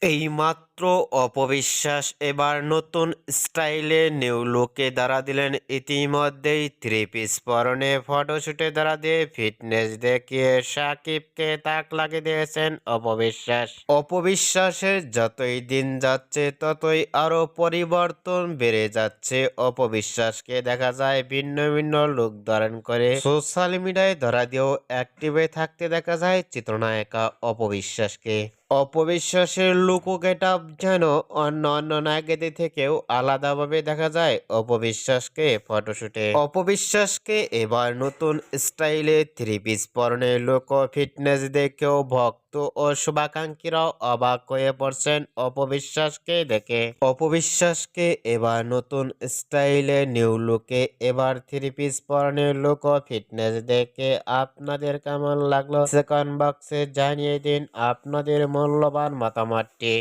এইমাত্র অপবিশ্বাস এবার নতুন স্টাইলে নিউ লুকে দ্বারা দিলেন। ইতিমধ্যেই থ্রি পিস পরনে ফটোশুটে দ্বারা দিয়ে ফিটনেস দেখিয়ে সাকিবকে তাক লাগিয়ে দিয়েছেন অপবিশ্বাস। অপবিশ্বাসের যতই দিন যাচ্ছে ততই আরো পরিবর্তন বেড়ে যাচ্ছে। অপবিশ্বাসকে দেখা যায় ভিন্ন ভিন্ন লুক ধারণ করে সোশ্যাল মিডিয়ায় ধরা দিয়েও অ্যাক্টিভে থাকতে দেখা যায় চিত্রনায়িকা অপবিশ্বাসকে। অপবিশ্বাসের লুক গেটআপ যেন অন্য নায়িকাদের থেকেও আলাদাভাবে দেখা যায় অপবিশ্বাসকে ফটোশুটে। অপবিশ্বাসকে এবার নতুন স্টাইলে থ্রি পিস পরনে লুক ও ফিটনেস দেখেও ভক্ত ও শুভাকাঙ্ক্ষীরাও অবাক হয়ে পড়ছেন অপবিশ্বাসকে দেখে। অপবিশ্বাসকে এবার নতুন স্টাইলে নিউ লুকে এবার থ্রি পিস পরনে লুক ও ফিটনেস দেখে আপনাদের কেমন লাগলো সেকন্ড বক্সে জানিয়ে দিন আপনাদের মূল্যবান মতামতটি।